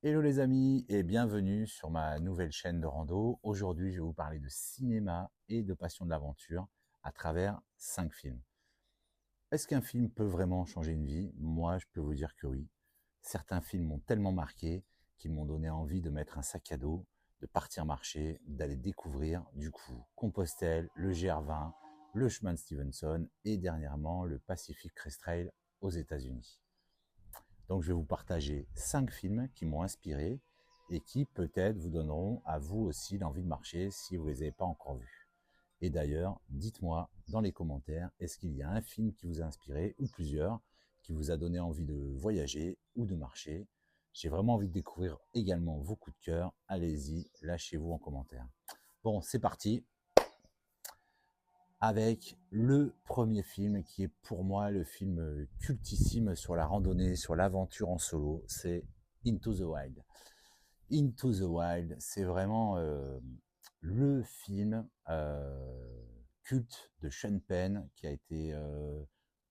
Hello les amis et bienvenue sur ma nouvelle chaîne de rando. Aujourd'hui, je vais vous parler de cinéma et de passion de l'aventure à travers 5 films. Est-ce qu'un film peut vraiment changer une vie? Moi, je peux vous dire que oui. Certains films m'ont tellement marqué qu'ils m'ont donné envie de mettre un sac à dos, de partir marcher, d'aller découvrir du coup Compostelle, le GR20, le chemin de Stevenson et dernièrement le Pacific Crest Trail aux États-Unis. Donc je vais vous partager 5 films qui m'ont inspiré et qui peut-être vous donneront à vous aussi l'envie de marcher si vous ne les avez pas encore vus. Et d'ailleurs, dites-moi dans les commentaires, est-ce qu'il y a un film qui vous a inspiré ou plusieurs qui vous a donné envie de voyager ou de marcher? J'ai vraiment envie de découvrir également vos coups de cœur. Allez-y, lâchez-vous en commentaire. Bon, c'est parti avec le premier film qui est pour moi le film cultissime sur la randonnée, sur l'aventure en solo, c'est Into the Wild. Into the Wild, c'est vraiment le film culte de Sean Penn qui a été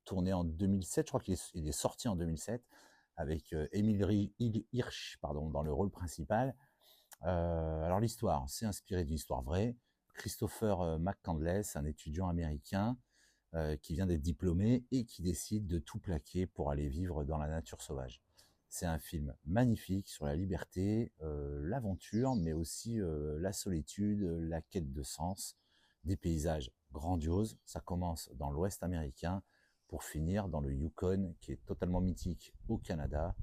tourné en 2007, je crois qu'il est sorti en 2007, avec Emile Hirsch pardon, dans le rôle principal. Alors l'histoire, c'est inspiré d'une histoire vraie. Christopher McCandless, un étudiant américain qui vient d'être diplômé et qui décide de tout plaquer pour aller vivre dans la nature sauvage. C'est un film magnifique sur la liberté, l'aventure, mais aussi la solitude, la quête de sens, des paysages grandioses. Ça commence dans l'Ouest américain pour finir dans le Yukon, qui est totalement mythique au Canada.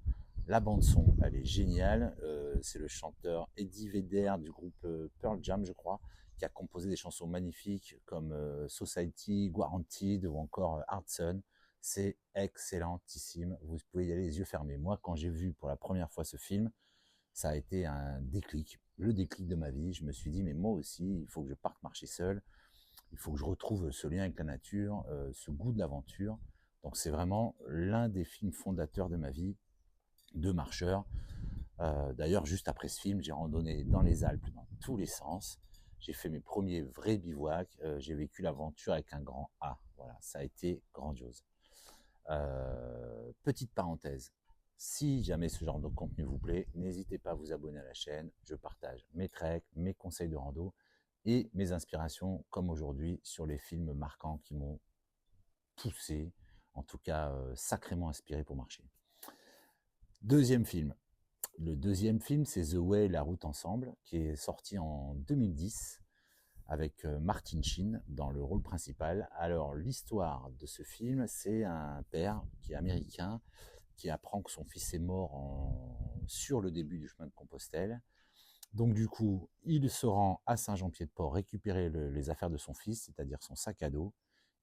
La bande son, elle est géniale. C'est le chanteur Eddie Vedder du groupe Pearl Jam, je crois, qui a composé des chansons magnifiques comme Society, Guaranteed ou encore Hard Sun. C'est excellentissime. Vous pouvez y aller les yeux fermés. Moi, quand j'ai vu pour la première fois ce film, ça a été un déclic, le déclic de ma vie. Je me suis dit, mais moi aussi, il faut que je parte marcher seul. Il faut que je retrouve ce lien avec la nature, ce goût de l'aventure. Donc c'est vraiment l'un des films fondateurs de ma vie de marcheur. D'ailleurs, juste après ce film, j'ai randonné dans les Alpes dans tous les sens. J'ai fait mes premiers vrais bivouacs. J'ai vécu l'aventure avec un grand A. Voilà, ça a été grandiose. Petite parenthèse. Si jamais ce genre de contenu vous plaît, n'hésitez pas à vous abonner à la chaîne. Je partage mes treks, mes conseils de rando et mes inspirations, comme aujourd'hui, sur les films marquants qui m'ont poussé, en tout cas sacrément inspiré pour marcher. Deuxième film. Le deuxième film, c'est The Way, la route ensemble, qui est sorti en 2010 avec Martin Sheen dans le rôle principal. Alors, l'histoire de ce film, c'est un père qui est américain, qui apprend que son fils est mort sur le début du chemin de Compostelle. Donc, du coup, il se rend à Saint-Jean-Pied-de-Port récupérer les affaires de son fils, c'est-à-dire son sac à dos.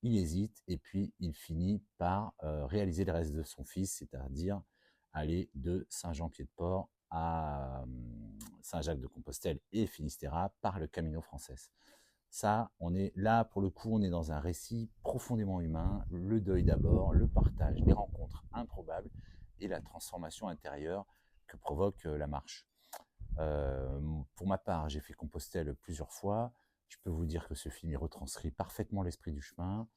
Il hésite et puis il finit par réaliser le reste de son fils, c'est-à-dire aller de Saint-Jean-Pied-de-Port à Saint-Jacques-de-Compostelle et Finistère par le Camino Frances. Ça, on est là, pour le coup, on est dans un récit profondément humain, le deuil d'abord, le partage, les rencontres improbables et la transformation intérieure que provoque la marche. Pour ma part, j'ai fait Compostelle plusieurs fois. Je peux vous dire que ce film il retranscrit parfaitement l'esprit du chemin,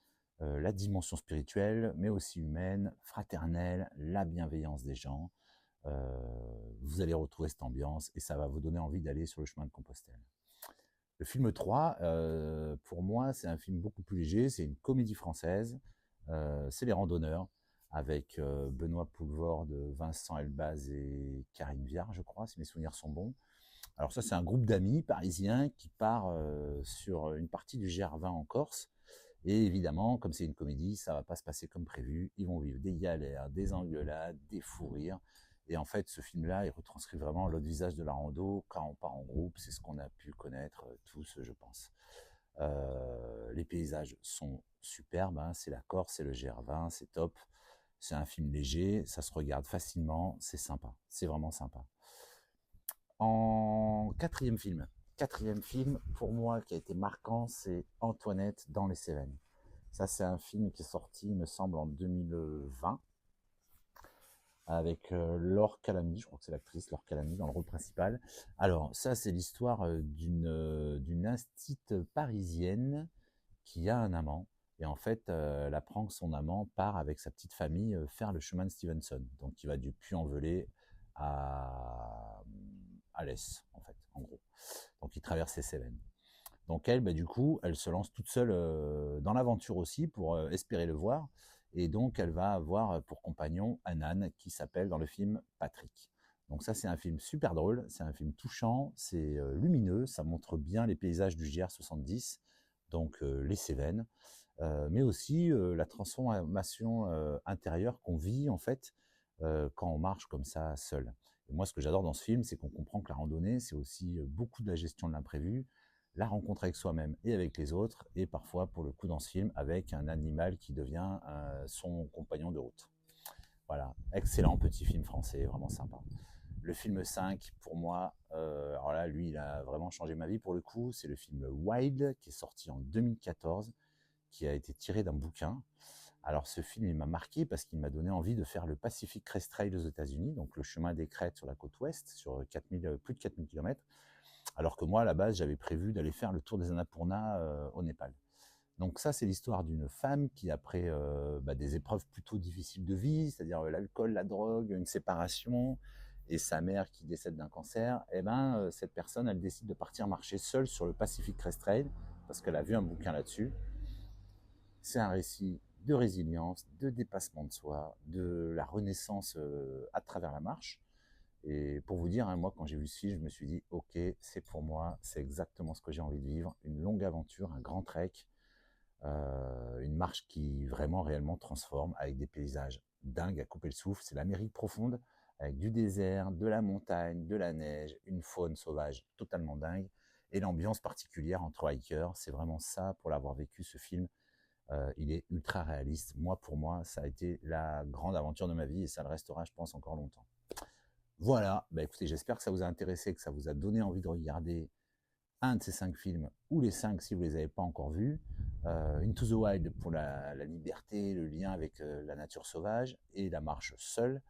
la dimension spirituelle, mais aussi humaine, fraternelle, la bienveillance des gens. Vous allez retrouver cette ambiance et ça va vous donner envie d'aller sur le chemin de Compostelle. Le film 3, pour moi, c'est un film beaucoup plus léger. C'est une comédie française. C'est Les Randonneurs avec Benoît Poelvoorde, Vincent Elbaz et Karine Viard, je crois, si mes souvenirs sont bons. Alors ça, c'est un groupe d'amis parisiens qui part sur une partie du GR20 en Corse. Et évidemment, comme c'est une comédie, ça va pas se passer comme prévu. Ils vont vivre des galères, des engueulades, des fous rires. Et en fait, ce film-là, il retranscrit vraiment l'autre visage de la rando quand on part en groupe. C'est ce qu'on a pu connaître tous, je pense. Les paysages sont superbes. Hein. C'est la Corse, c'est le GR20, c'est top. C'est un film léger, ça se regarde facilement, c'est sympa. C'est vraiment sympa. En quatrième film, pour moi, qui a été marquant, c'est Antoinette dans les Cévennes. Ça, c'est un film qui est sorti, il me semble, en 2020, avec Laure Calamy, je crois que c'est l'actrice Laure Calamy dans le rôle principal. Alors, ça, c'est l'histoire d'une instite parisienne qui a un amant. Et en fait, elle apprend que son amant part avec sa petite famille faire le chemin de Stevenson. Donc, il va du Puy-en-Velay à l'est, en fait, en gros. Donc il traverse les Cévennes. Donc elle, du coup, elle se lance toute seule dans l'aventure aussi pour espérer le voir. Et donc elle va avoir pour compagnon un âne qui s'appelle dans le film Patrick. Donc ça, c'est un film super drôle, c'est un film touchant, c'est lumineux, ça montre bien les paysages du GR 70, donc les Cévennes, mais aussi la transformation intérieure qu'on vit en fait quand on marche comme ça seul. Et moi, ce que j'adore dans ce film, c'est qu'on comprend que la randonnée, c'est aussi beaucoup de la gestion de l'imprévu, la rencontre avec soi-même et avec les autres, et parfois, pour le coup, dans ce film, avec un animal qui devient son compagnon de route. Voilà, excellent petit film français, vraiment sympa. Le film 5, pour moi, alors là, lui, il a vraiment changé ma vie pour le coup. C'est le film Wild, qui est sorti en 2014, qui a été tiré d'un bouquin. Alors ce film, il m'a marqué parce qu'il m'a donné envie de faire le Pacific Crest Trail aux États-Unis, donc le chemin des crêtes sur la côte ouest, sur 4000, plus de 4000 km, alors que moi, à la base, j'avais prévu d'aller faire le tour des Annapurna au Népal. Donc ça, c'est l'histoire d'une femme qui, après des épreuves plutôt difficiles de vie, c'est-à-dire l'alcool, la drogue, une séparation, et sa mère qui décède d'un cancer, cette personne, elle décide de partir marcher seule sur le Pacific Crest Trail, parce qu'elle a vu un bouquin là-dessus. C'est un récit de résilience, de dépassement de soi, de la renaissance à travers la marche. Et pour vous dire, hein, moi, quand j'ai vu ce film, je me suis dit, ok, c'est pour moi, c'est exactement ce que j'ai envie de vivre. Une longue aventure, un grand trek, une marche qui vraiment réellement transforme avec des paysages dingues à couper le souffle. C'est l'Amérique profonde avec du désert, de la montagne, de la neige, une faune sauvage totalement dingue et l'ambiance particulière entre hikers. C'est vraiment ça pour l'avoir vécu ce film. Il est ultra réaliste. Moi, pour moi, ça a été la grande aventure de ma vie et ça le restera, je pense, encore longtemps. Voilà, écoutez, j'espère que ça vous a intéressé, que ça vous a donné envie de regarder un de ces 5 films, ou les 5 si vous ne les avez pas encore vus. Into the Wild pour la liberté, le lien avec la nature sauvage et la marche seule.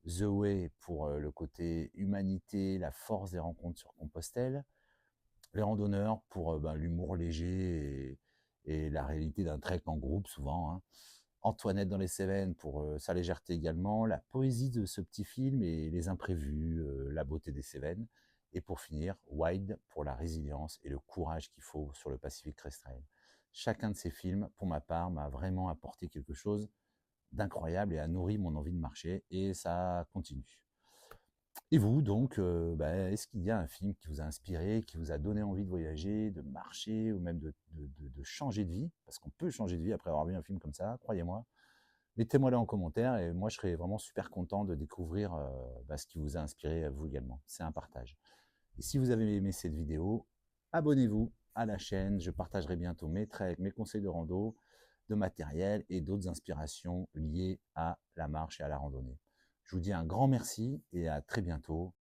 The Way pour le côté humanité, la force des rencontres sur Compostelle. Les randonneurs pour l'humour léger et la réalité d'un trek en groupe souvent. Hein. Antoinette dans les Cévennes pour sa légèreté également, la poésie de ce petit film et les imprévus, la beauté des Cévennes. Et pour finir, Wild pour la résilience et le courage qu'il faut sur le Pacific Crest Trail. Chacun de ces films, pour ma part, m'a vraiment apporté quelque chose d'incroyable et a nourri mon envie de marcher et ça continue. Et vous, donc, est-ce qu'il y a un film qui vous a inspiré, qui vous a donné envie de voyager, de marcher ou même de changer de vie? Parce qu'on peut changer de vie après avoir vu un film comme ça, croyez-moi. Mettez-moi là en commentaire et moi je serais vraiment super content de découvrir ce qui vous a inspiré vous également. C'est un partage. Et si vous avez aimé cette vidéo, abonnez-vous à la chaîne. Je partagerai bientôt mes treks, mes conseils de rando, de matériel et d'autres inspirations liées à la marche et à la randonnée. Je vous dis un grand merci et à très bientôt.